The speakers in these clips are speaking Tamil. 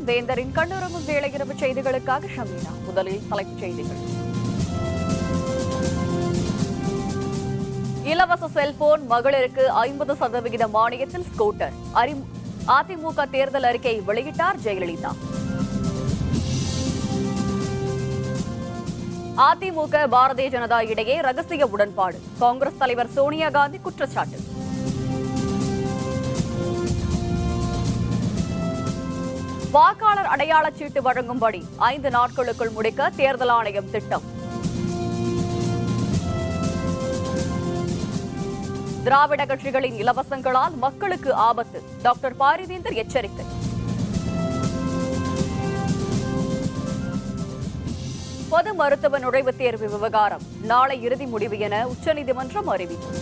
வணக்கம். வேந்தரின் கண்ணுறங்கும் வேளை இரவு செய்திகளுக்காக ஷமீனா. முதலில் தலைப்புச் செய்திகள். இலவச செல்போன், மகளிருக்கு 50% மானியத்தில் ஸ்கூட்டர். அதிமுக தேர்தல் அறிக்கை வெளியிட்டார் ஜெயலலிதா. அதிமுக பாரதிய ஜனதா இடையே ரகசிய உடன்பாடு. காங்கிரஸ் தலைவர் சோனியா காந்தி குற்றச்சாட்டு. வாக்காளர் அடையாளச் சீட்டு வழங்கும்படி 5 நாட்களுக்குள் முடிக்க தேர்தல் ஆணையம் திட்டம். திராவிட கட்சிகளின் இலவசங்களால் மக்களுக்கு ஆபத்து. டாக்டர் பாரிவேந்தர் எச்சரிக்கை. பொது மருத்துவ நுழைவுத் தேர்வு விவகாரம் நாளை இறுதி முடிவு என உச்சநீதிமன்றம் அறிவிப்பு.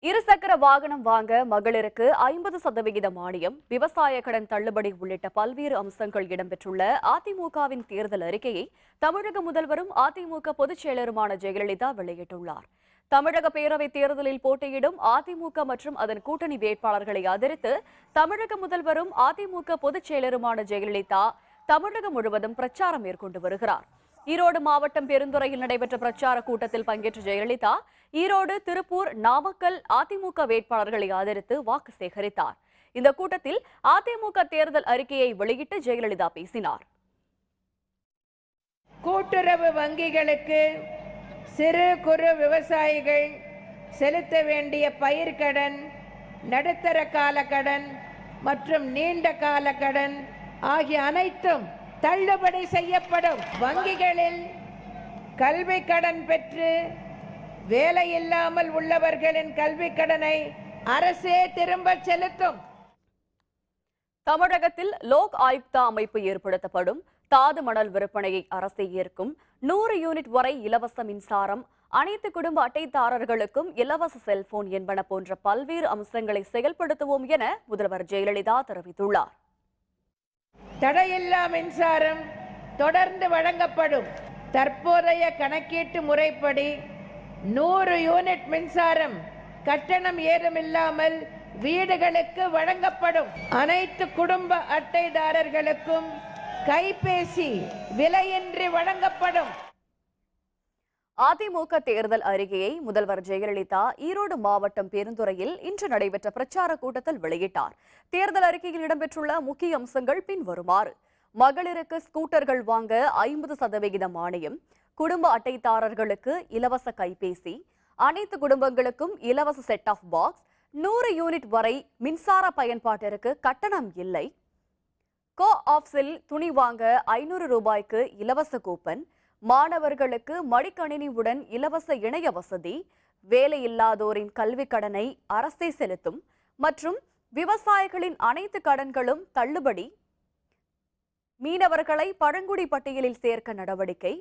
இருசக்கர வாகனம் வாங்க மகளிருக்கு 50% மானியம், விவசாய கடன் தள்ளுபடி உள்ளிட்ட பல்வேறு அம்சங்கள் இடம்பெற்றுள்ள அதிமுகவின் தேர்தல் அறிக்கையை தமிழக முதல்வரும் அதிமுக பொதுச் செயலருமான ஜெயலலிதா வெளியிட்டுள்ளார். தமிழக பேரவைத் தேர்தலில் போட்டியிடும் அதிமுக மற்றும் அதன் கூட்டணி வேட்பாளர்களை ஆதரித்து தமிழக முதல்வரும் அதிமுக பொதுச் செயலருமான ஜெயலலிதா தமிழகம் முழுவதும் பிரச்சாரம் மேற்கொண்டு வருகிறார். ஈரோடு மாவட்டம் பெருந்துறையில் நடைபெற்ற பிரச்சார கூட்டத்தில் பங்கேற்ற ஜெயலலிதா ஈரோடு, திருப்பூர், நாமக்கல் அதிமுக வேட்பாளர்களை ஆதரித்து வாக்கு சேகரித்தார். இந்த கூட்டத்தில் அதிமுக தேர்தல் அறிக்கையை வெளியிட்டு ஜெயலலிதா பேசினார். கூட்டுறவு வங்கிகளுக்கு சிறு குறு விவசாயிகள் செலுத்த வேண்டிய பயிர்க்கடன், நடுத்தர கால கடன் மற்றும் நீண்ட கால கடன் ஆகிய அனைத்தும் தள்ளுபடி செய்யப்படும். வங்கிகளில் கல்வி கடன் பெற்று வேலை இல்லாமல் உள்ளவர்களின் கல்வி கடனை அரசே திரும்ப செலுத்தும். தமிழகத்தில் லோக் ஆயுக்தா அமைப்பு ஏற்படுத்தப்படும். தாது மணல் விற்பனையை அரசே ஏற்கும். 100 யூனிட் வரை இலவச மின்சாரம், அனைத்து குடும்ப அட்டைதாரர்களுக்கும் இலவச செல்போன் என்பன போன்ற பல்வேறு அம்சங்களை செயல்படுத்துவோம் என முதல்வர் ஜெயலலிதா தெரிவித்துள்ளார். தடையில்லா மின்சாரம் தொடர்ந்து வழங்கப்படும். தற்போதைய கணக்கீட்டு முறைப்படி 100 யூனிட் மின்சாரம் கட்டணம் ஏதுமில்லாமல் வீடுகளுக்கு வழங்கப்படும். அனைத்து குடும்ப அட்டைதாரர்களுக்கும் கைபேசி விலையின்றி வழங்கப்படும். அதிமுக தேர்தல் அறிக்கையை முதல்வர் ஜெயலலிதா ஈரோடு மாவட்டம் பெருந்துறையில் இன்று நடைபெற்ற பிரச்சார கூட்டத்தில் வெளியிட்டார். தேர்தல் அறிக்கையில் இடம்பெற்றுள்ள முக்கிய அம்சங்கள் பின்வருமாறு: மகளிருக்கு ஸ்கூட்டர்கள் வாங்க 50% மானியம், குடும்ப அட்டைதாரர்களுக்கு இலவச கைபேசி, அனைத்து குடும்பங்களுக்கும் இலவச செட் ஆஃப் பாக்ஸ், 100 யூனிட் வரை மின்சார பயன்பாட்டிற்கு கட்டணம் இல்லை, கோ ஆப்ஸில் துணி வாங்க 500 ரூபாய்க்கு இலவச கூப்பன், மாணவர்களுக்கு மடிக்கணினியுடன் இலவச இணைய வசதி, வேலையில்லாதோரின் கல்வி கடனை அரசே செலுத்தும் மற்றும் விவசாயிகளின் அனைத்து கடன்களும் தள்ளுபடி, மீனவர்களை பழங்குடி பட்டியலில் சேர்க்க நடவடிக்கை,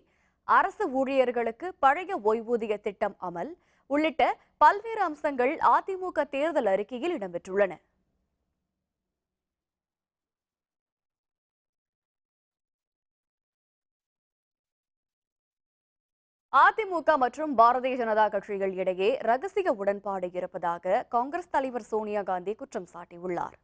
அரசு ஊழியர்களுக்கு பழைய ஓய்வூதிய திட்டம் அமல் உள்ளிட்ட பல்வேறு அம்சங்கள் அதிமுக தேர்தல் அறிக்கையில் இடம்பெற்றுள்ளன. அதிமுக மற்றும் பாரதிய ஜனதா கட்சிகள் இடையே ரகசிய உடன்பாடு இருப்பதாக காங்கிரஸ் தலைவர் சோனியா காந்தி குற்றம் சாட்டியுள்ளார்.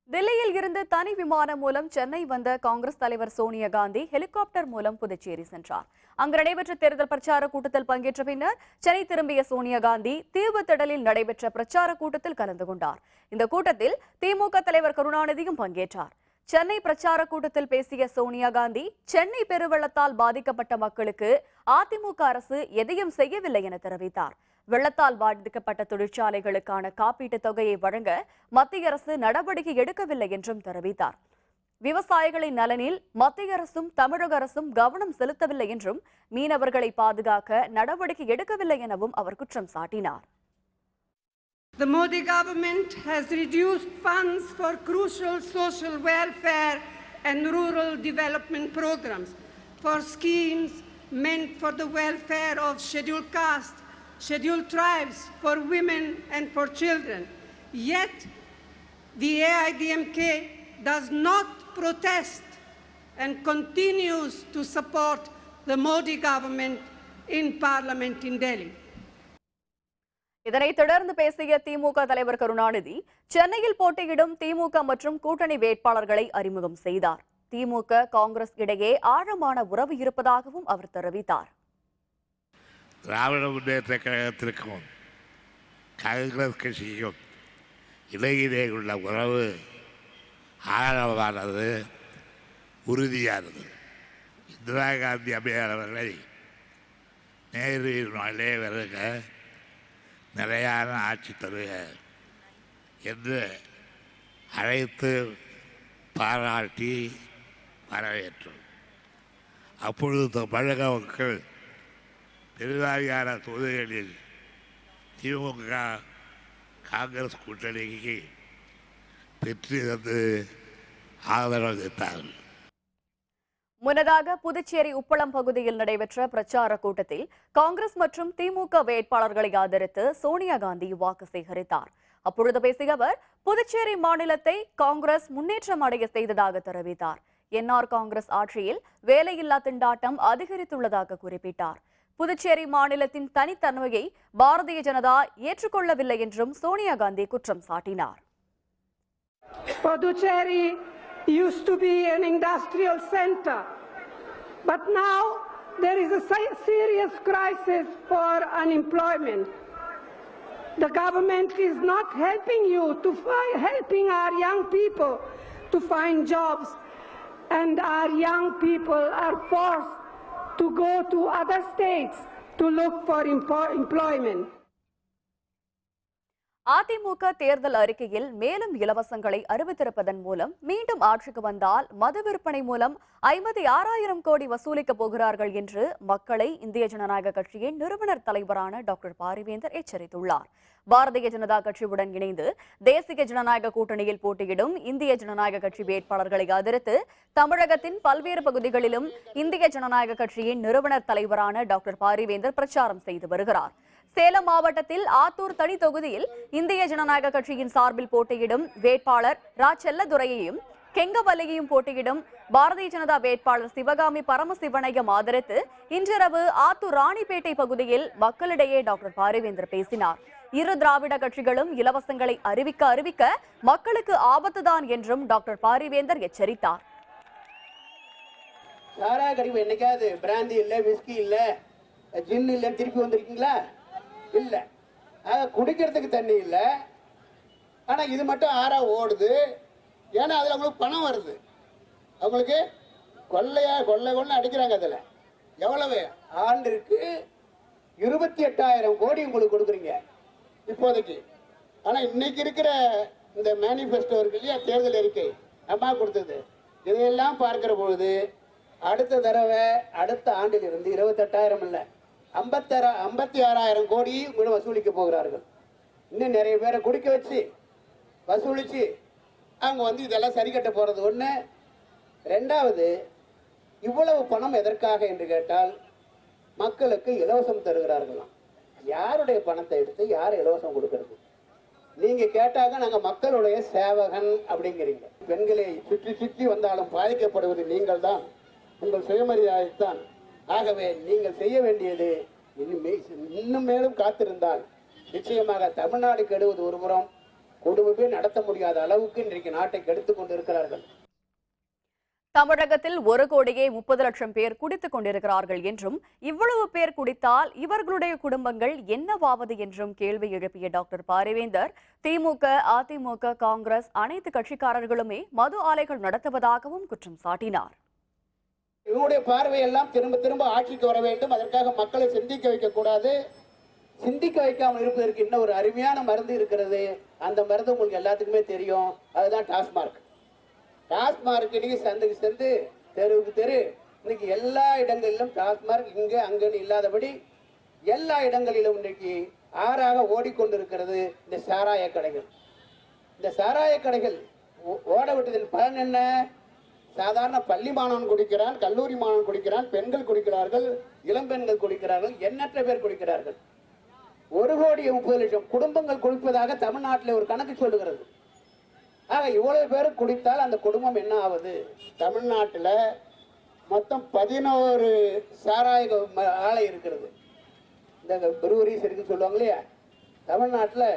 தில்லியில் இருந்து தனி விமானம் மூலம் சென்னை வந்த காங்கிரஸ் தலைவர் சோனியா காந்தி ஹெலிகாப்டர் மூலம் புதுச்சேரி சென்றார். அங்கு நடைபெற்ற தேர்தல் பிரச்சார கூட்டத்தில் பங்கேற்ற பின்னர் சென்னை திரும்பிய சோனியா காந்தி தீவுத்திடலில் நடைபெற்ற பிரச்சார கூட்டத்தில் கலந்து கொண்டார். இந்த கூட்டத்தில் திமுக தலைவர் கருணாநிதியும் பங்கேற்றார். சென்னை பிரச்சார கூட்டத்தில் பேசிய சோனியா காந்தி, சென்னை பெருவெள்ளத்தால் பாதிக்கப்பட்ட மக்களுக்கு அதிமுக அரசு எதையும் செய்யவில்லை என தெரிவித்தார். வெள்ளத்தால் பாதிக்கப்பட்ட தொழிற்சாலைகளுக்கான காப்பீட்டுத் தொகையை வழங்க மத்திய அரசு நடவடிக்கை எடுக்கவில்லை என்றும் தெரிவித்தார். விவசாயிகளின் நலனில் மத்திய அரசும் தமிழக அரசும் கவனம் செலுத்தவில்லை என்றும் மீனவர்களை பாதுகாக்க நடவடிக்கை எடுக்கவில்லை எனவும் அவர் குற்றம் சாட்டினார். The Modi government has reduced funds for crucial social welfare and rural development programs, for schemes meant for the welfare of scheduled caste, scheduled tribes, for women and for children. Yet, the AIDMK does not protest and continues to support the Modi government in Parliament in Delhi. இதனைத் தொடர்ந்து பேசிய திமுக தலைவர் கருணாநிதி சென்னையில் போட்டியிடும் திமுக மற்றும் கூட்டணி வேட்பாளர்களை அறிமுகம் செய்தார். திமுக காங்கிரஸ் இடையே ஆழமான உறவு இருப்பதாகவும் அவர் தெரிவித்தார். திராவிட முன்னேற்ற கழகத்திற்கும் காங்கிரஸ் கட்சிக்கும் இடையிலே உள்ள உறவு ஆழமானது, உறுதியானது. இந்திரா காந்தி அம்மையார் அவர்களை நேருவின் வழியே வருக, நிலையான ஆட்சி தருக என்று அழைத்து பாராட்டி வரவேற்றோம். அப்பொழுது தமிழக மக்கள் பெருவாரியான தொகுதிகளில் திமுக காங்கிரஸ் கூட்டணிக்கு பெற்று வந்து ஆதரவளித்தார்கள். முன்னதாக புதுச்சேரி உப்பளம் பகுதியில் நடைபெற்ற பிரச்சார கூட்டத்தில் காங்கிரஸ் மற்றும் திமுக வேட்பாளர்களை ஆதரித்து சோனியா காந்தி வாக்கு சேகரித்தார். அப்பொழுது பேசிய அவர் புதுச்சேரி மாநிலத்தை காங்கிரஸ் முன்னேற்றம் அடைய செய்ததாக தெரிவித்தார். என்ஆர் காங்கிரஸ் ஆட்சியில் வேலையில்லா திண்டாட்டம் அதிகரித்துள்ளதாக குறிப்பிட்டார். புதுச்சேரி மாநிலத்தின் தனித்தன்மையை பாரதிய ஜனதா ஏற்றுக்கொள்ளவில்லை என்றும் சோனியா காந்தி குற்றம் சாட்டினார். Puducherry used to be an industrial center, but now there is a serious crisis for unemployment. The government is not helping you to helping our young people to find jobs, and our young people are forced to go to other states to look for employment. AIADMK தேர்தல் அறிக்கையில் மேலும் இலவசங்களை அறிவித்திருப்பதன் மூலம் மீண்டும் ஆட்சிக்கு வந்தால் மது விற்பனை மூலம் 56,000 கோடி வசூலிக்கப் போகிறார்கள் என்று மக்களை இந்திய ஜனநாயக கட்சியின் நிறுவனர் தலைவரான டாக்டர் பாரிவேந்தர் எச்சரித்துள்ளார். பாரதிய ஜனதா கட்சியுடன் இணைந்து தேசிய ஜனநாயக கூட்டணியில் போட்டியிடும் இந்திய ஜனநாயக கட்சி வேட்பாளர்களை ஆதரித்து தமிழகத்தின் பல்வேறு பகுதிகளிலும் இந்திய ஜனநாயக கட்சியின் நிறுவனர் தலைவரான டாக்டர் பாரிவேந்தர் பிரச்சாரம் செய்து வருகிறார். சேலம் மாவட்டத்தில் ஆத்தூர் தனி தொகுதியில் இந்திய ஜனநாயக கட்சியின் சார்பில் போட்டியிடும் வேட்பாளர் ரா செல்லதுரையையும் கெங்கவல்லியையும் போட்டியிடும் பாரதிய ஜனதா வேட்பாளர் சிவகாமி பரமசிவனையும் ஆதரித்து இன்றிரவு ஆத்தூர் ராணிப்பேட்டை பகுதியில் மக்களிடையே டாக்டர் பாரிவேந்தர் பேசினார். இரு திராவிட கட்சிகளும் இலவசங்களை அறிவிக்க மக்களுக்கு ஆபத்துதான் என்றும் டாக்டர் பாரிவேந்தர் எச்சரித்தார். என்னைக்காவது பிராந்தி இல்ல, விஸ்கி இல்ல, ஜின் இல்ல திருப்பி வந்திருக்கீங்களா? இல்ல. குடிக்கிறதுக்கு தண்ணி இல்ல. ஆனா இது மட்டும் ஆறா ஓடுது. ஏன்னா அதுல அவங்களுக்கு பணம் வருது. அவங்களுக்கு கொள்ளை அடிக்கிறாங்க. அதுல எவ்வளவு ஆண்டிற்கு 28,000 கோடி உங்களுக்கு கொடுக்குறீங்க இப்போதைக்கு. ஆனா இன்னைக்கு இருக்கிற இந்த மேனிபெஸ்டோ இருக்கு இல்லையா, தேர்தல் அறிக்கை அம்மா கொடுத்தது, இதையெல்லாம் பார்க்கிற பொழுது அடுத்த தடவை அடுத்த ஆண்டில் இருந்து 28,000 இல்ல 56,000 கோடி வசூலிக்க போகிறார்கள். இன்னும் நிறைய பேரை குடிக்க வச்சு வசூலிச்சு அவங்க இதெல்லாம் சரி கட்ட போறது ஒண்ணு. ரெண்டாவது, இவ்வளவு பணம் எதற்காக என்று கேட்டால் மக்களுக்கு இலவசம் தருகிறார்களாம். யாருடைய பணத்தை எடுத்து யார் இலவசம் கொடுக்கிறது? நீங்க கேட்டாங்க நாங்க மக்களுடைய சேவகன் அப்படிங்கிறீங்க. பெண்களை சுற்றி சுற்றி வந்தாலும் பாதிக்கப்படுவது நீங்கள் தான், உங்கள் சுயமரியாதைத்தான். ஆகவே நீங்கள் செய்ய வேண்டியது இன்னும் மேலும் காத்திருந்தால் நிச்சயமாக தமிழ்நாடு கெடுவது ஒரு புறம், குடும்பமே நடத்த முடியாத அளவுக்கு இன்றைக்கு நாட்டை கெடுத்துக் கொண்டிருக்கிறார்கள். தமிழகத்தில் 1,30,00,000 பேர் குடித்துக் கொண்டிருக்கிறார்கள் என்றும் இவ்வளவு பேர் குடித்தால் இவர்களுடைய குடும்பங்கள் என்னவாவது என்றும் கேள்வி எழுப்பிய டாக்டர் பாரிவேந்தர் திமுக, அதிமுக, காங்கிரஸ் அனைத்து கட்சிக்காரர்களுமே மது ஆலைகள் நடத்துவதாகவும் குற்றம் சாட்டினார். இவருடைய பார்வையெல்லாம் திரும்ப திரும்ப ஆட்சிக்கு வர வேண்டும். அதற்காக மக்களை சிந்திக்க வைக்க கூடாது. சிந்திக்க வைக்காமல் இருப்பதற்கு இன்னும் ஒரு அருமையான மருந்து இருக்கிறது. அந்த மருந்து உங்களுக்கு எல்லாத்துக்குமே தெரியும். அதுதான் டாஸ்மார்க். டாஸ்மார்க் இன்னைக்கு சந்துக்கு சந்து, தெருவுக்கு தெரு, இன்னைக்கு எல்லா இடங்களிலும் டாஸ்மார்க் இங்க அங்கன்னு இல்லாதபடி எல்லா இடங்களிலும் இன்னைக்கு ஆறாக ஓடிக்கொண்டிருக்கிறது இந்த சாராய கடைகள். இந்த சாராய கடைகள் ஓட விட்டதின் பலன் என்ன? சாதாரண பள்ளி மாணவன் குடிக்கிறான், கல்லூரி மாணவன் குடிக்கிறான், பெண்கள் குடிக்கிறார்கள், இளம்பெண்கள் குடிக்கிறார்கள், எண்ணற்ற பேர் குடிக்கிறார்கள். 1,30,00,000 குடும்பங்கள் குடிப்பதாக தமிழ்நாட்டில் ஒரு கணக்கு சொல்லுகிறது. ஆக இவ்வளவு பேர் குடித்தால் அந்த குடும்பம் என்ன ஆகுது? தமிழ்நாட்டில் மொத்தம் 11 சாராய ஆலை இருக்கிறது. இந்த ப்ரூவரிஸ் இருக்குன்னு சொல்லுவாங்க இல்லையா, தமிழ்நாட்டில்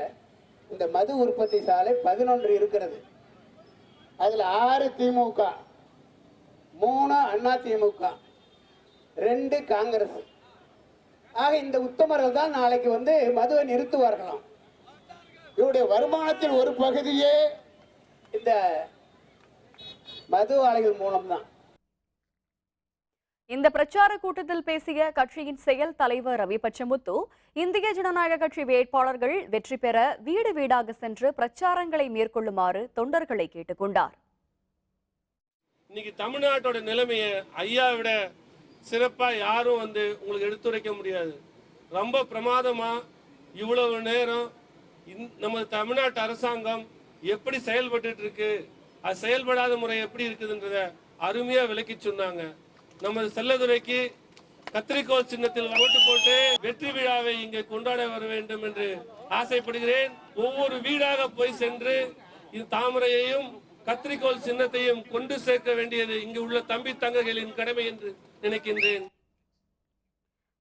இந்த மது உற்பத்தி சாலை 11 இருக்கிறது. அதில் 6 திமுக, 3 அண்ணா திமுக, 2 காங்கிரஸ். ஆக இந்த உத்தமர்கள் தான் நாளைக்கு வந்து மதுவை நிறுத்துவார்களாம். இவருடைய வருமானத்தில் ஒரு பகுதியே இந்த மது ஆலைகள் மூலம்தான். இந்த பிரச்சார கூட்டத்தில் பேசிய கட்சியின் செயல் தலைவர் ரவி பச்சமுத்து, இந்திய ஜனநாயக கட்சி வேட்பாளர்கள் வெற்றி பெற வீடு வீடாக சென்று பிரச்சாரங்களை மேற்கொள்ளுமாறு தொண்டர்களை கேட்டுக்கொண்டார். இன்னைக்கு தமிழ்நாட்டோட நிலைமையை ஐயா விட சிறப்பா யாரும் உங்களுக்கு எடுத்துரைக்க முடியாது. ரொம்ப பிரமாதமா இவ்வளவு நேரம் நமது தமிழ்நாட்டு அரசாங்கம் எப்படி செயல்பட்டு இருக்கு, அது செயல்படாத முறை எப்படி இருக்குதுன்றத அருமையா விளக்கி சொன்னாங்க. நமது செல்லதுரைக்கு கத்திரிக்கோள் சின்னத்தில் ஓட்டு போட்டு வெற்றி விழாவை இங்கே கொண்டாட வர வேண்டும் என்று ஆசைப்படுகிறேன். ஒவ்வொரு வீடாக போய் சென்று இந்த தாமரையையும் கத்திரிக்கோள் சின்னத்தையும் கொண்டு சேர்க்க வேண்டியது இங்கு உள்ள தம்பி தங்கைகளின் கடமை என்று நினைக்கின்றேன்.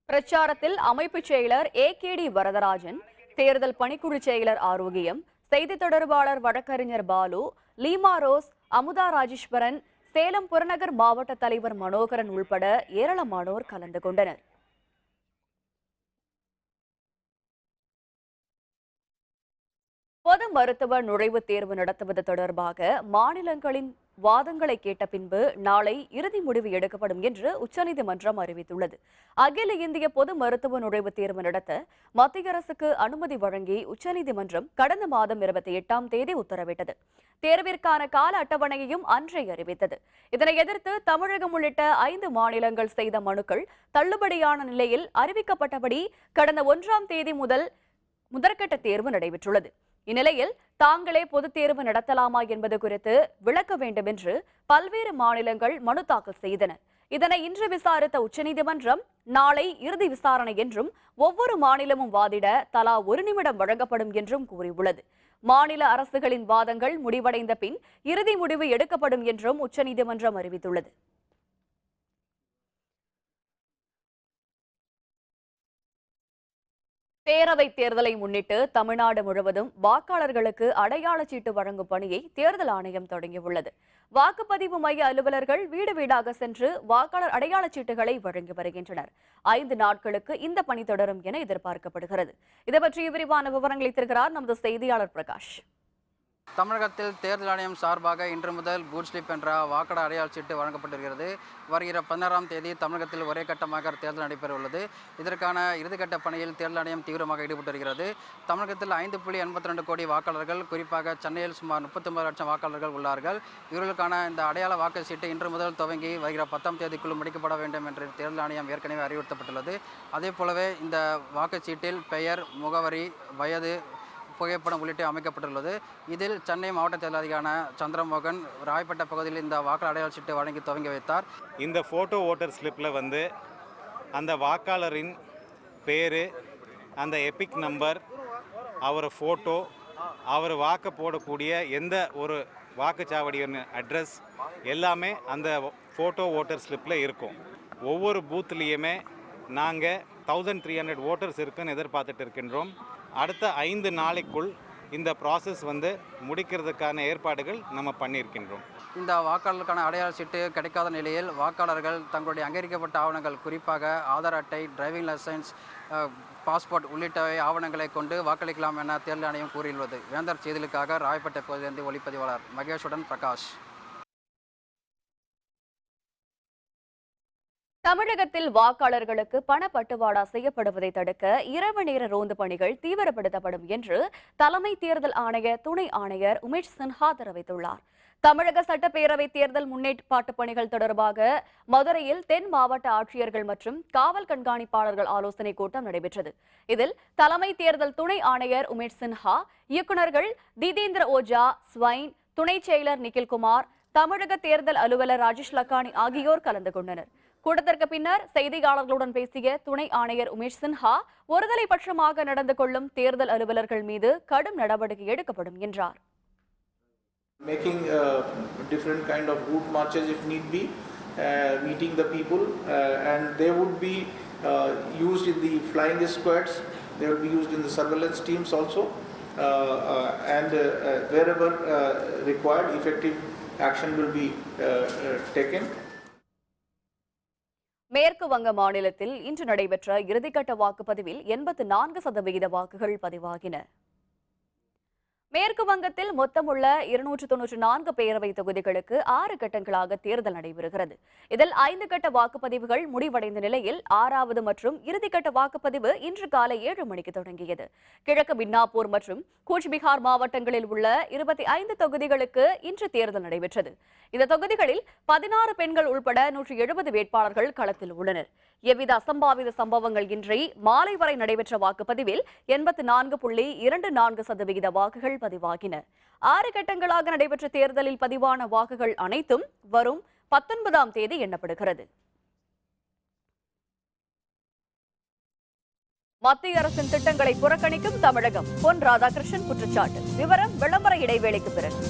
பிரச்சாரத்தில் அமைப்பு செயலர் AKD வரதராஜன், தேர்தல் பணிக்குழு செயலர் ஆரோக்கியம், செய்தி தொடர்பாளர் வழக்கறிஞர் பாலு, லீமா ரோஸ், அமுதா ராஜேஸ்வரன், சேலம் புறநகர் மாவட்ட தலைவர் மனோகரன் உள்பட ஏராளமானோர் கலந்து கொண்டனர். பொது மருத்துவ நுழைவுத் தேர்வு நடத்துவது தொடர்பாக மாநிலங்களின் வாதங்களை கேட்ட பின்பு நாளை இறுதி முடிவு எடுக்கப்படும் என்று உச்சநீதிமன்றம் அறிவித்துள்ளது. அகில இந்திய பொது மருத்துவ நுழைவுத் தேர்வு நடத்த மத்திய அரசுக்கு அனுமதி வழங்கி உச்சநீதிமன்றம் கடந்த மாதம் 28ஆம் தேதி உத்தரவிட்டது. தேர்விற்கான கால அட்டவணையையும் அன்றே அறிவித்தது. இதனை எதிர்த்து தமிழகம் உள்ளிட்ட 5 மாநிலங்கள் செய்த மனுக்கள் தள்ளுபடியான நிலையில் அறிவிக்கப்பட்டபடி கடந்த 1ஆம் தேதி முதல் முதற்கட்ட தேர்வு நடைபெற்றுள்ளது. இந்நிலையில் தாங்களே பொதுத் தேர்வு நடத்தலாமா என்பது குறித்து விளக்க வேண்டும் என்று பல்வேறு மாநிலங்கள் மனு தாக்கல் செய்தன. இதனை இன்று விசாரித்த உச்சநீதிமன்றம் நாளை இறுதி விசாரணை என்றும் ஒவ்வொரு மாநிலமும் வாதிட தலா 1 நிமிடம் வழங்கப்படும் என்றும் கூறியுள்ளது. மாநில அரசுகளின் வாதங்கள் முடிவடைந்த பின் இறுதி முடிவு எடுக்கப்படும் என்றும் உச்சநீதிமன்றம் அறிவித்துள்ளது. பேரவைத் தேர்தலை முன்னிட்டு தமிழ்நாடு முழுவதும் வாக்காளர்களுக்கு அடையாள சீட்டு வழங்கும் பணியை தேர்தல் ஆணையம் தொடங்கியுள்ளது. வாக்குப்பதிவு மைய அலுவலர்கள் வீடு வீடாக சென்று வாக்காளர் அடையாள சீட்டுகளை வழங்கி வருகின்றனர். 5 நாட்களுக்கு இந்த பணி தொடரும் என எதிர்பார்க்கப்படுகிறது. இது பற்றிய விரிவான விவரங்களை தருகிறார் நமது செய்தியாளர் பிரகாஷ். தமிழகத்தில் தேர்தல் ஆணையம் சார்பாக இன்று முதல் பூத் ஸ்லிப் என்ற வாக்காளர் அடையாள சீட்டு வழங்கப்பட்டிருக்கிறது. வருகிற 16ஆம் தேதி தமிழகத்தில் ஒரே கட்டமாக தேர்தல் நடைபெற உள்ளது. இதற்கான இறுதிக்கட்ட பணியில் தேர்தல் ஆணையம் தீவிரமாக ஈடுபட்டிருக்கிறது. தமிழகத்தில் 5.82 கோடி வாக்காளர்கள், குறிப்பாக சென்னையில் சுமார் 39 லட்சம் வாக்காளர்கள் உள்ளார்கள். இவர்களுக்கான இந்த அடையாள வாக்கு சீட்டு இன்று முதல் துவங்கி வருகிற 10ஆம் தேதிக்குள் முடிக்கப்பட வேண்டும் என்று தேர்தல் ஆணையம் ஏற்கனவே அறிவுறுத்தப்பட்டுள்ளது. அதே போலவே இந்த வாக்குச்சீட்டில் பெயர், முகவரி, வயது, புகைப்படம் உள்ளிட்ட அமைக்கப்பட்டுள்ளது. இதில் சென்னை மாவட்ட தேர்தல் அதிகாரியான சந்திரமோகன் ராயப்பேட்டை பகுதியில் இந்த வாக்காளர் அடையாள சீட்டை வழங்கி துவங்கி வைத்தார். இந்த ஃபோட்டோ ஓட்டர் ஸ்லிப்பில் அந்த வாக்காளரின் பேர், அந்த எபிக் நம்பர், அவர் ஃபோட்டோ, அவர் வாக்கு போடக்கூடிய எந்த ஒரு வாக்குச்சாவடியின் அட்ரஸ் எல்லாமே அந்த ஃபோட்டோ ஓட்டர் ஸ்லிப்பில் இருக்கும். ஒவ்வொரு பூத்துலேயுமே நாங்கள் 1300 ஓட்டர்ஸ் இருக்குன்னு எதிர்பார்த்துட்டு இருக்கின்றோம். அடுத்த 5 நாளைக்குள் இந்த ப்ராசஸ் முடிக்கிறதுக்கான ஏற்பாடுகள் நம்ம பண்ணியிருக்கின்றோம். இந்த வாக்காளருக்கான அடையாள சீட்டு கிடைக்காத நிலையில் வாக்காளர்கள் தங்களுடைய அங்கீகரிக்கப்பட்ட ஆவணங்கள், குறிப்பாக ஆதார் அட்டை, டிரைவிங் லைசன்ஸ், பாஸ்போர்ட் உள்ளிட்டவை ஆவணங்களை கொண்டு வாக்களிக்கலாம் என தேர்தல் ஆணையம் கூறியுள்ளது. வேந்தர் செய்திகளுக்காக ராயப்பேட்டை பகுதியிலிருந்து ஒளிப்பதிவாளர் மகேஷுடன் பிரகாஷ். தமிழகத்தில் வாக்காளர்களுக்கு பணப்பட்டுவாடா செய்யப்படுவதை தடுக்க இரவு நேர ரோந்து பணிகள் தீவிரப்படுத்தப்படும் என்று தலைமை தேர்தல் ஆணைய துணை ஆணையர் உமேஷ் சின்ஹா தெரிவித்துள்ளார். தமிழக சட்டப்பேரவை தேர்தல் முன்னேற்பாட்டு பணிகள் தொடர்பாக மதுரையில் தென் மாவட்ட ஆட்சியர்கள் மற்றும் காவல் கண்காணிப்பாளர்கள் ஆலோசனைக் கூட்டம் நடைபெற்றது. இதில் தலைமை தேர்தல் துணை ஆணையர் உமேஷ் சின்ஹா, இயக்குநர்கள் தீதேந்திர ஓஜா, ஸ்வைன், துணை செயலர் நிகில்குமார், தமிழக தேர்தல் அலுவலர் ராஜேஷ் லக்கானி ஆகியோர் கலந்து கொண்டனர். கூட்டத்திற்கு பின்னர் செய்தியாளர்களுடன் பேசிய துணை ஆணையர் உமேஷ் சின்ஹா, ஒருதலை பட்சமாக நடந்து கொள்ளும் தேர்தல் அலுவலர்கள் மீது கடும் நடவடிக்கை எடுக்கப்படும் என்றார். Making different kind of route marches if need be, meeting the people, and they would be used in the flying squads They will be used in the surveillance teams also, and wherever required, effective action will be taken. மேற்கு வங்க மாநிலத்தில் இன்று நடைபெற்ற இறுதிக்கட்ட வாக்குப்பதிவில் 84% வாக்குகள் பதிவாகின. மேற்கு வங்கத்தில் மொத்தமுள்ள 294 பேரவை தொகுதிகளுக்கு 6 கட்டங்களாக தேர்தல் நடைபெறுகிறது. இதில் 5 கட்ட வாக்குப்பதிவுகள் முடிவடைந்த நிலையில் 6வது மற்றும் இறுதிக்கட்ட வாக்குப்பதிவு இன்று காலை 7 மணிக்கு தொடங்கியது. கிழக்கு மிட்னாப்பூர் மற்றும் கூச்பிகார் மாவட்டங்களில் உள்ள 25 தொகுதிகளுக்கு இன்று தேர்தல் நடைபெற்றது. இந்த தொகுதிகளில் 16 பெண்கள் உட்பட 170 வேட்பாளர்கள் களத்தில் உள்ளனர். எவ்வித அசம்பாவித சம்பவங்கள் இன்றி மாலை வரை நடைபெற்ற வாக்குப்பதிவில் 84.24% வாக்குகள் பதிவாகின. 6 கட்டங்களாக நடைபெற்ற தேர்தலில் பதிவான வாக்குகள் அனைத்தும் வரும் 19ஆம் தேதி எண்ணப்படுகிறது. மத்திய அரசின் திட்டங்களை புறக்கணிக்கும் தமிழகம், பொன் ராதாகிருஷ்ணன் குற்றச்சாட்டு. விவரம் விளம்பர இடைவேளைக்கு பிறகு.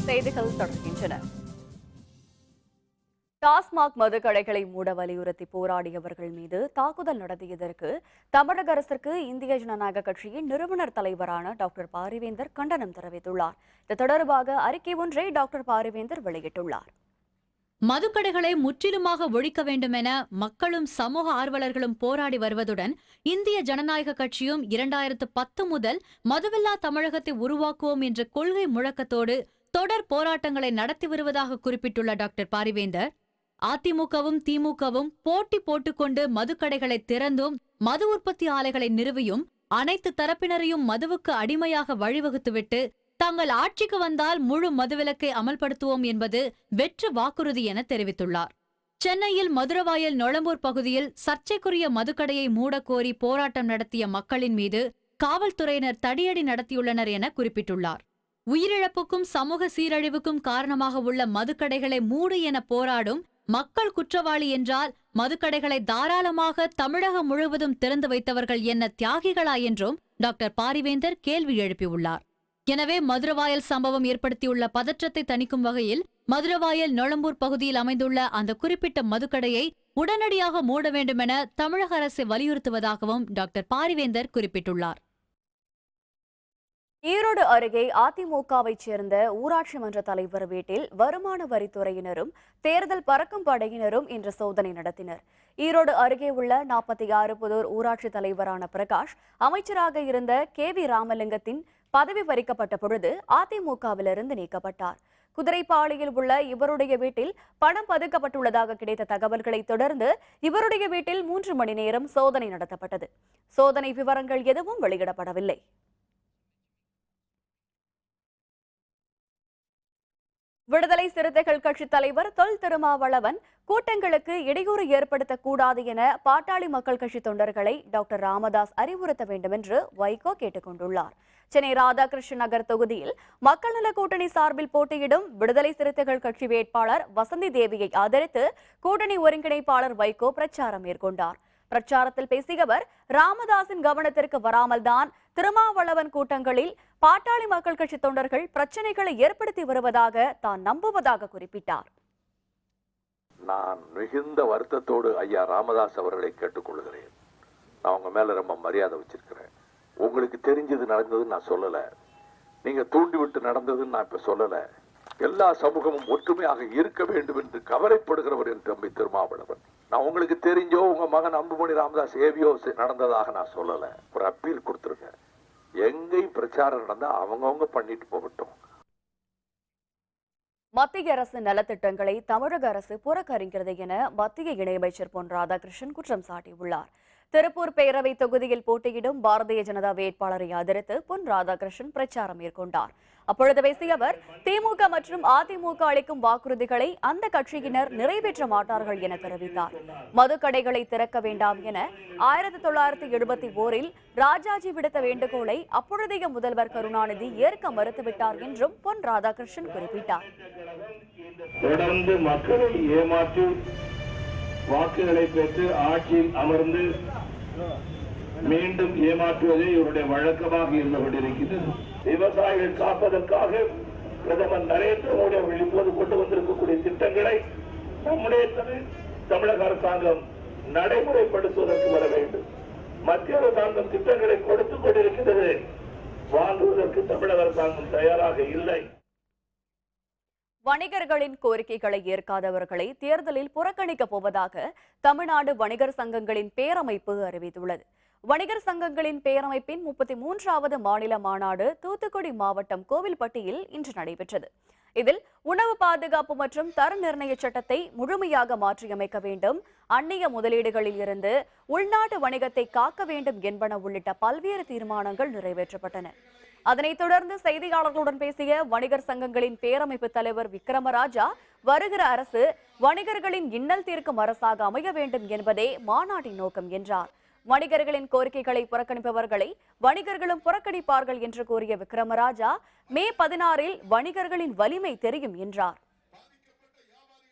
செய்திகள் தொடர்கின்றன. டாஸ்மாக் மதுக்கடைகளை மூட வலியுறுத்தி போராடியவர்கள் மீது தாக்குதல் நடத்தியதற்கு தமிழக அரசிற்கு இந்திய ஜனநாயக கட்சியின் நிறுவனர் தலைவரான டாக்டர் பாரிவேந்தர் கண்டனம் தெரிவித்துள்ளார். இது தொடர்பாக அறிக்கை ஒன்றை டாக்டர் பாரிவேந்தர் வெளியிட்டுள்ளார். மதுக்கடைகளை முற்றிலுமாக ஒழிக்க வேண்டும் என மக்களும் சமூக ஆர்வலர்களும் போராடி வருவதுடன் இந்திய ஜனநாயக கட்சியும் 2010 முதல் மதுவில்லா தமிழகத்தை உருவாக்குவோம் என்ற கொள்கை முழக்கத்தோடு தொடர் போராட்டங்களை நடத்தி வருவதாக குறிப்பிட்டுள்ள டாக்டர் பாரிவேந்தர், அதிமுகவும் திமுகவும் போட்டி போட்டுக்கொண்டு மதுக்கடைகளை திறந்தும் மது உற்பத்தி ஆலைகளை நிறுவியும் அனைத்து தரப்பினரையும் மதுவுக்கு அடிமையாக வழிவகுத்துவிட்டு தாங்கள் ஆட்சிக்கு வந்தால் முழு மதுவிலக்கை அமல்படுத்துவோம் என்பது வெற்று வாக்குறுதி என தெரிவித்துள்ளார். சென்னையில் மதுரவாயல் நொளம்பூர் பகுதியில் சர்ச்சைக்குரிய மதுக்கடையை மூடக்கோரி போராட்டம் நடத்திய மக்களின் மீது காவல்துறையினர் தடியடி நடத்தியுள்ளனர் என குறிப்பிட்டுள்ளார். உயிரிழப்புக்கும் சமூக சீரழிவுக்கும் காரணமாக உள்ள மதுக்கடைகளை மூடு என போராடும் மக்கள் குற்றவாளி என்றால் மதுக்கடைகளை தாராளமாக தமிழகம் முழுவதும் திறந்து வைத்தவர்கள் என்ன தியாகிகளா என்றும் டாக்டர் பாரிவேந்தர் கேள்வி எழுப்பியுள்ளார். எனவே மதுரவாயல் சம்பவம் ஏற்படுத்தியுள்ள பதற்றத்தை தணிக்கும் வகையில் மதுரவாயல் நொளம்பூர் பகுதியில் அமைந்துள்ள அந்த குறிப்பிட்ட மதுக்கடையை உடனடியாக மூட வேண்டுமென தமிழக அரசை வலியுறுத்துவதாகவும் டாக்டர் பாரிவேந்தர் குறிப்பிட்டுள்ளார். ஈரோடு அருகே அதிமுகவைச் சேர்ந்த ஊராட்சி மன்ற தலைவர் வீட்டில் வருமான வரித்துறையினரும் தேர்தல் பறக்கும் படையினரும் இன்று சோதனை நடத்தினர். ஈரோடு அருகே உள்ள 46 புதூர் ஊராட்சி தலைவரான பிரகாஷ் அமைச்சராக இருந்த KV ராமலிங்கத்தின் பதவி பறிக்கப்பட்ட பொழுது அதிமுகவிலிருந்து நீக்கப்பட்டார். குதிரைப்பாளையில் உள்ள இவருடைய வீட்டில் பணம் பதுக்கப்பட்டுள்ளதாக கிடைத்த தகவல்களை தொடர்ந்து இவருடைய வீட்டில் 3 மணி நேரம் சோதனை நடத்தப்பட்டது. சோதனை விவரங்கள் எதுவும் வெளியிடப்படவில்லை. விடுதலை சிறுத்தைகள் கட்சித் தலைவர் தொல் திருமாவளவன் கூட்டங்களுக்கு இடையூறு ஏற்படுத்தக்கூடாது என பாட்டாளி மக்கள் கட்சி தொண்டர்களை டாக்டர் ராமதாஸ் அறிவுறுத்த வேண்டும் என்று வைகோ கேட்டுக் கொண்டுள்ளார். சென்னை ராதாகிருஷ்ணன் நகர் தொகுதியில் மக்கள் நல கூட்டணி சார்பில் போட்டியிடும் விடுதலை சிறுத்தைகள் கட்சி வேட்பாளர் வசந்தி தேவியை ஆதரித்து கூட்டணி ஒருங்கிணைப்பாளர் வைகோ பிரச்சாரம் மேற்கொண்டார். பிரச்சாரத்தில் பேசிய அவர், ராமதாசின் கவனத்திற்கு வராமல்தான் திருமாவளவன் கூட்டங்களில் பாட்டாளி மக்கள் கட்சி தொண்டர்கள் பிரச்சனைகளை ஏற்படுத்தி வருவதாக தான் நம்புவதாக குறிப்பிட்டார். நான் மிகுந்த வருத்தத்தோடு ஐயா ராமதாஸ் அவர்களை கேட்டுக்கொள்கிறேன். நான் உங்க மேல ரொம்ப மரியாதை வச்சிருக்கிறேன். உங்களுக்கு தெரிஞ்சது நடந்ததுன்னு நான் சொல்லல, நீங்க தூண்டிவிட்டு நடந்ததுன்னு நான் இப்ப சொல்லல. எல்லா சமூகமும் ஒற்றுமையாக இருக்க வேண்டும் என்று கவலைப்படுகிறவர் என் தம்பி திருமாவளவன். நான் உங்களுக்கு தெரிஞ்சோ உங்க மகன் அன்புமணி ராமதாஸ் ஏவியோ நடந்ததாக நான் சொல்லல. ஒரு அப்பீல் கொடுத்துருங்க. எங்கேயும் பிரச்சாரம் நடந்தா அவங்கவுங்க பண்ணிட்டு போகட்டும். மத்திய அரசு நலத்திட்டங்களை தமிழக அரசு புறக்கணிக்கிறது என மத்திய இணையமைச்சர் பொன் ராதாகிருஷ்ணன் குற்றம் சாட்டியுள்ளார். திருப்பூர் பேரவை தொகுதியில் போட்டியிடும் பாரதிய ஜனதா வேட்பாளரை ஆதரித்து பொன் ராதாகிருஷ்ணன் பிரச்சாரம் மேற்கொண்டார். அப்பொழுது பேசிய அவர், திமுக மற்றும் அதிமுக அளிக்கும் வாக்குறுதிகளை அந்த கட்சியினர் நிறைவேற்ற மாட்டார்கள் என தெரிவித்தார். மதுக்கடைகளை திறக்க வேண்டாம் என 1971 ராஜாஜி விடுத்த வேண்டுகோளை அப்பொழுதைய முதல்வர் கருணாநிதி ஏற்க மறுத்துவிட்டார் என்றும் பொன் ராதாகிருஷ்ணன் குறிப்பிட்டார். தொடர்ந்து மக்களை ஏமாற்றி வாக்குகளை பெற்று ஆட்சியில் அமர்ந்து மீண்டும் ஏமாற்றுவதே இவருடைய வழக்கமாக இருந்து கொண்டிருக்கிறது. விவசாயிகள் காப்பதற்காக பிரதமர் நரேந்திர மோடி அவர்கள் இப்போது கொண்டு வந்திருக்கக்கூடிய திட்டங்களை நம்முடைய தமிழக அரசாங்கம் நடைமுறைப்படுத்துவதற்கு வர வேண்டும். மத்திய அரசாங்கம் திட்டங்களை கொடுத்துக் கொண்டிருக்கிறது, வாங்குவதற்கு தமிழக அரசாங்கம் தயாராக இல்லை. வணிகர்களின் கோரிக்கைகளை ஏற்காதவர்களை தேர்தலில் புறக்கணிக்கப் போவதாக தமிழ்நாடு வணிகர் சங்கங்களின் பேரமைப்பு அறிவித்துள்ளது. வணிகர் சங்கங்களின் பேரமைப்பின் 33வது மாநில மாநாடு தூத்துக்குடி மாவட்டம் கோவில்பட்டியில் இன்று நடைபெற்றது. இதில் உணவு பாதுகாப்பு மற்றும் தர நிர்ணய சட்டத்தை முழுமையாக மாற்றியமைக்க வேண்டும், அந்நிய முதலீடுகளில் இருந்து உள்நாட்டு வணிகத்தை காக்க வேண்டும் என்பன உள்ளிட்ட பல்வேறு தீர்மானங்கள் நிறைவேற்றப்பட்டன. அதனைத் தொடர்ந்து செய்தியாளர்களுடன் பேசிய வணிகர் சங்கங்களின் பேரமைப்பு தலைவர் விக்ரமராஜா, வருகிற அரசு வணிகர்களின் இன்னல் தீர்க்கும் அரசாக அமைய வேண்டும் என்பதே மாநாட்டின் நோக்கம் என்றார். வணிகர்களின் கோரிக்கைகளை புறக்கணிப்பவர்களை வணிகர்களும் புறக்கணிப்பார்கள் என்று கூறிய விக்ரமராஜா, மே 16 வணிகர்களின் வலிமை தெரியும் என்றார்.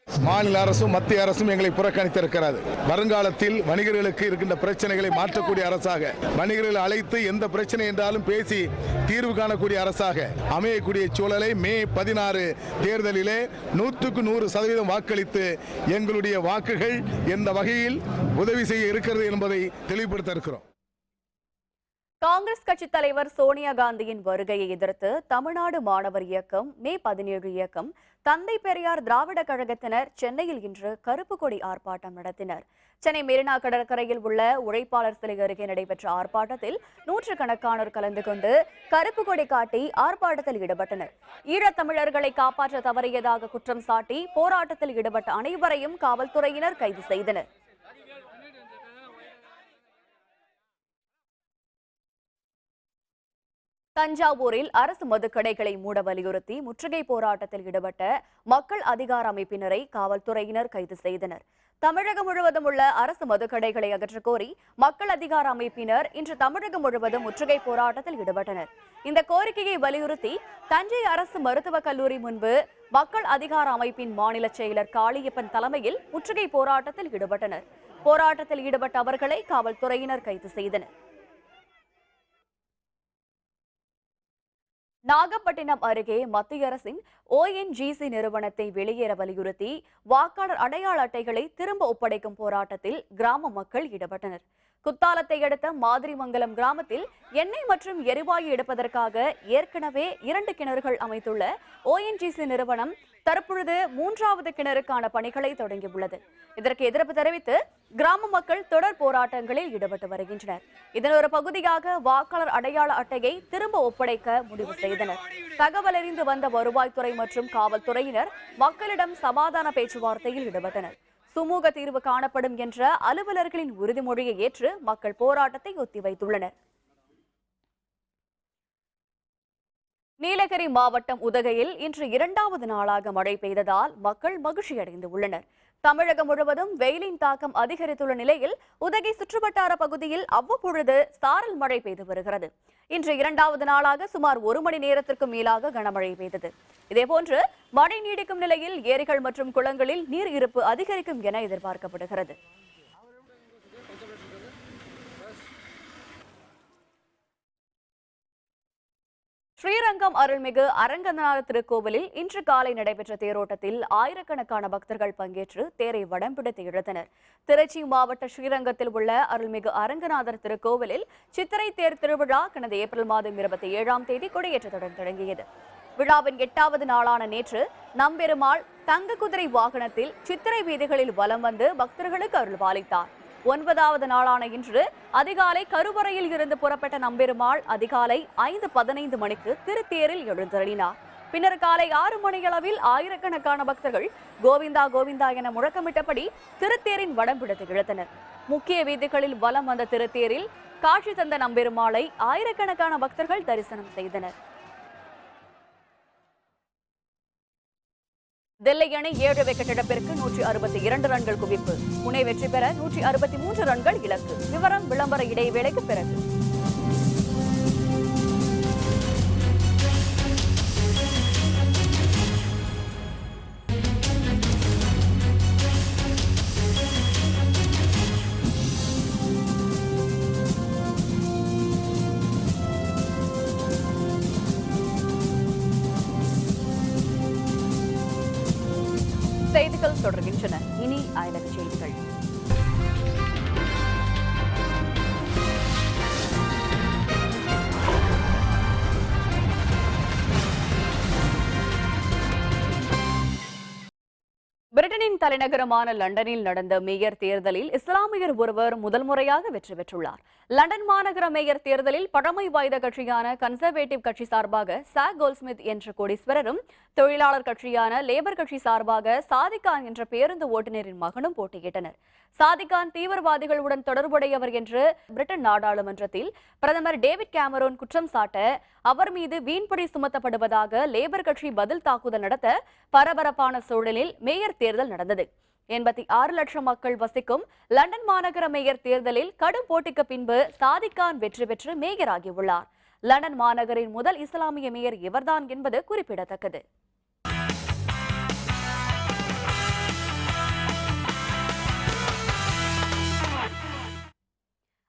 மாநில அரசும் மத்திய அரசும் எங்களை புறக்கணித்திருக்கிறது. வருங்காலத்தில் வணிகர்களுக்கு இருக்கின்ற பிரச்சனைகளை மாற்றக்கூடிய அரசாக, வணிகர்களை அழைத்து எந்த பிரச்சனை என்றாலும் பேசி தீர்வு காணக்கூடிய அரசாக அமையக்கூடிய சூழலை மே 16 தேர்தலிலே 100% வாக்களித்து எங்களுடைய வாக்குகள் எந்த வகையில் உதவி செய்ய இருக்கிறது என்பதை தெளிவுபடுத்த இருக்கிறோம். காங்கிரஸ் கட்சித் தலைவர் சோனியா காந்தியின் வருகையை எதிர்த்து தமிழ்நாடு மாணவர் இயக்கம், மே 17 இயக்கம், தந்தை பெரியார் திராவிட கழகத்தினர் சென்னையில் இன்று கருப்பு கொடி ஆர்ப்பாட்டம் நடத்தினர். சென்னை மெரினா கடற்கரையில் உள்ள உழைப்பாளர் சிலை அருகே நடைபெற்ற ஆர்ப்பாட்டத்தில் நூற்றுக்கணக்கானோர் கலந்து கொண்டு கருப்பு கொடி காட்டி ஆர்ப்பாட்டத்தில் ஈடுபட்டனர். ஈழத்தமிழர்களை காப்பாற்ற தவறியதாக குற்றம் சாட்டி போராட்டத்தில் ஈடுபட்ட அனைவரையும் காவல்துறையினர் கைது செய்தனர். தஞ்சாவூரில் அரசு மதுக்கடைகளை மூட வலியுறுத்தி முற்றுகை போராட்டத்தில் ஈடுபட்ட மக்கள் அதிகார அமைப்பினரை காவல்துறையினர் கைது செய்தனர். தமிழகம் முழுவதும் உள்ள அரசு மதுக்கடைகளை அகற்றக் கோரி மக்கள் அதிகார அமைப்பினர் இன்று தமிழகம் முழுவதும் முற்றுகை போராட்டத்தில் ஈடுபட்டனர். இந்த கோரிக்கையை வலியுறுத்தி தஞ்சை அரசு மருத்துவக் கல்லூரி முன்பு மக்கள் அதிகார அமைப்பின் மாநில செயலர் காளியப்பன் தலைமையில் முற்றுகை போராட்டத்தில் ஈடுபட்டனர். போராட்டத்தில் ஈடுபட்ட அவர்களை காவல்துறையினர் கைது செய்தனர். நாகப்பட்டினம் அருகே மத்திய அரசின் ONGC நிறுவனத்தை வெளியேற வலியுறுத்தி வாக்காளர் அடையாள அட்டைகளை திரும்ப ஒப்படைக்கும் போராட்டத்தில் கிராம மக்கள் ஈடுபட்டனர். குத்தாலத்தை அடுத்த மாதிரிமங்கலம் கிராமத்தில் எண்ணெய் மற்றும் எரிவாயு எடுப்பதற்காக ஏற்கனவே 2 கிணறுகள் அமைத்துள்ள ONGC நிறுவனம் தற்பொழுது 3வது கிணறுக்கான பணிகளை தொடங்கியுள்ளது. இதற்கு எதிர்ப்பு தெரிவித்து கிராம மக்கள் தொடர் போராட்டங்களில் ஈடுபட்டு வருகின்றனர். இதன் ஒரு பகுதியாக வாக்காளர் அடையாள அட்டையை திரும்ப ஒப்படைக்க முடிவு செய்தனர். தகவல் அறிந்து வந்த வருவாய்த்துறை மற்றும் காவல்துறையினர் மக்களிடம் சமாதான பேச்சுவார்த்தையில் ஈடுபட்டனர். சுமூக தீர்வு காணப்படும் என்ற அலுவலர்களின் உறுதிமொழியை ஏற்று மக்கள் போராட்டத்தை ஒத்திவைத்துள்ளனர். நீலகிரி மாவட்டம் உதகையில் இன்று 2வது நாளாக மழை பெய்ததால் மக்கள் மகிழ்ச்சியடைந்து உள்ளனர். தமிழகம் முழுவதும் வெயிலின் தாக்கம் அதிகரித்துள்ள நிலையில் உதகை சுற்றுவட்டார பகுதியில் அவ்வப்பொழுது சாரல் மழை பெய்து வருகிறது. இன்று 2வது நாளாக சுமார் 1 மணி நேரத்திற்கும் மேலாக கனமழை பெய்தது. இதேபோன்று மழை நீடிக்கும் நிலையில் ஏரிகள் மற்றும் குளங்களில் நீர் இருப்பு அதிகரிக்கும் என எதிர்பார்க்கப்படுகிறது. ஸ்ரீரங்கம் அருள்மிகு அரங்கநாதர் திருக்கோவிலில் இன்று காலை நடைபெற்ற தேரோட்டத்தில் ஆயிரக்கணக்கான பக்தர்கள் பங்கேற்று தேரை வடம் பிடித்து இழுத்தனர். திருச்சி மாவட்ட ஸ்ரீரங்கத்தில் உள்ள அருள்மிகு அரங்கநாதர் திருக்கோவிலில் சித்திரை தேர் திருவிழா கடந்த ஏப்ரல் மாதம் 27ஆம் தேதி கொடியேற்றத்துடன் தொடங்கியது. விழாவின் 8வது நாளான நேற்று நம்பெருமாள் தங்க குதிரை வாகனத்தில் சித்திரை வீதிகளில் வலம் வந்து பக்தர்களுக்கு அருள்பாலித்தார். 9வது நாளான இன்று அதிகாலை கருவறையில் இருந்து புறப்பட்ட நம்பெருமாள் அதிகாலை 5:15 மணிக்கு திருத்தேரில் எழுந்தருளினார். பின்னர் காலை 6 மணியளவில் ஆயிரக்கணக்கான பக்தர்கள் கோவிந்தா கோவிந்தா என முழக்கமிட்டபடி திருத்தேரின் வடம் பிடித்து இழுத்தனர். முக்கிய வீதிகளில் வலம் வந்த திருத்தேரில் காட்சி தந்த நம்பெருமாளை ஆயிரக்கணக்கான பக்தர்கள் தரிசனம் செய்தனர். தில்லி அணி 7 விக்கெட் இழப்பிற்கு 162 ரன்கள் குவிப்பு. புனே வெற்றி பெற 163 ரன்கள் இலக்கு. விவரம் விளம்பர இடைவேளைக்கு பிறகு. செய்திகள் தொடர்கின்றன. இனி அயலக செய்திகள். பிரிட்டனின் தலைநகரமான லண்டனில் நடந்த மேயர் தேர்தலில் இஸ்லாமியர் ஒருவர் முதல் முறையாக வெற்றி பெற்றுள்ளார். லண்டன் மாநகர மேயர் தேர்தலில் பழமை வாய்ந்த கட்சியான கன்சர்வேட்டிவ் கட்சி சார்பாக சாக் கோல்ட்ஸ்மித் என்ற கோடீஸ்வரரும், தொழிலாளர் கட்சியான லேபர் கட்சி சார்பாக சாதிகான் என்ற பேருந்து ஓட்டுநரின் மகனும் போட்டியிட்டனர். சாதிகான் தீவிரவாதிகளுடன் தொடர்புடையவர் என்று பிரிட்டன் நாடாளுமன்றத்தில் பிரதமர் டேவிட் கேமரோன் குற்றம் சாட்ட அவர் மீது வீண்பழி சுமத்தப்படுவதாக லேபர் கட்சி பதில் தாக்குதல் நடத்த பரபரப்பான சூழலில் மேயர் தேர்தல் நடந்தது. 86 லட்சம் மக்கள் வசிக்கும் லண்டன் மாநகர மேயர் தேர்தலில் கடும் போட்டிக்கு பின்பு சாதிகான் வெற்றி பெற்று மேயராகியுள்ளார். லண்டன் மாநகரின் முதல் இஸ்லாமிய மேயர் இவர்தான் என்பது குறிப்பிடத்தக்கது.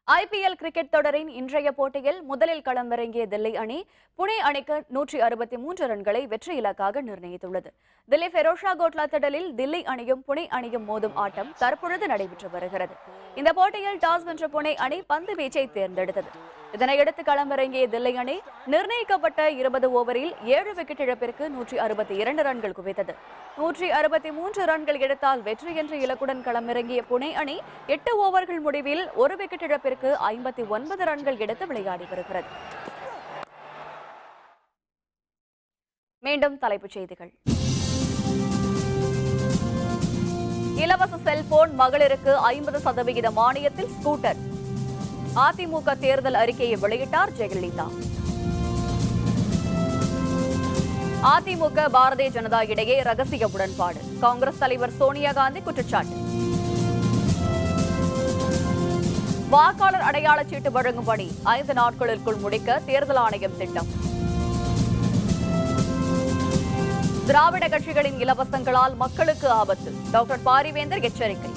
ஐபிஎல் கிரிக்கெட் தொடரின் இன்றைய போட்டியில் முதலில் களமிறங்கிய தில்லி அணி புனே அணிக்கு 163 ரன்களை வெற்றி இலக்காக நிர்ணயித்துள்ளது. தில்லி ஃபெரோஷா கோட்லா திடலில் தில்லி அணியும் புனே அணியும் மோதும் ஆட்டம் தற்பொழுது நடைபெற்று வருகிறது. இந்த போட்டியில் டாஸ் வென்ற புனே அணி பந்து வீச்சை தேர்ந்தெடுத்தது. இதனையடுத்து களமிறங்கிய தில்லி அணி நிர்ணயிக்கப்பட்ட 20 ஓவரில் 7 விக்கெட் இழப்பிற்கு 162 ரன்கள் குவித்தது. 163 ரன்கள் எடுத்தால் வெற்றி என்ற இலக்குடன் களமிறங்கிய புனே அணி 8 ஓவர்கள் முடிவில் 1 விக்கெட் இழப்பிற்கு 59 ரன்கள் எடுத்து விளையாடி வருகிறது. மீண்டும் தலைப்புச் செய்திகள். இலவச செல்போன், மகளிருக்கு 50% மானியத்தில் ஸ்கூட்டர். அதிமுக தேர்தல் அறிக்கையை வெளியிட்டார் ஜெயலலிதா. அதிமுக பாரதிய ஜனதா இடையே ரகசிய உடன்பாடு. காங்கிரஸ் தலைவர் சோனியா காந்தி குற்றச்சாட்டு. வாக்காளர் அடையாள சீட்டு வழங்கும் பணி 5 நாட்களுக்குள் முடிக்க தேர்தல் ஆணையம் திட்டம். திராவிட கட்சிகளின் இலவசங்களால் மக்களுக்கு ஆபத்து. டாக்டர் பாரிவேந்தர் எச்சரிக்கை.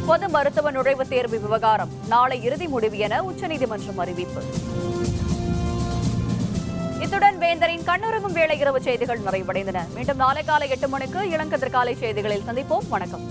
பொது மருத்துவ நுழைவுத் தேர்வு விவகாரம் நாளை இறுதி முடிவு என உச்சநீதிமன்றம் அறிவிப்பு. இத்துடன் வேந்தரின் கண்ணுறங்கும் வேளை இரவு செய்திகள் நிறைவடைந்தன. மீண்டும் நாளை காலை 8 மணிக்கு இளங்கதிர் காலை செய்திகளில் சந்திப்போம். வணக்கம்.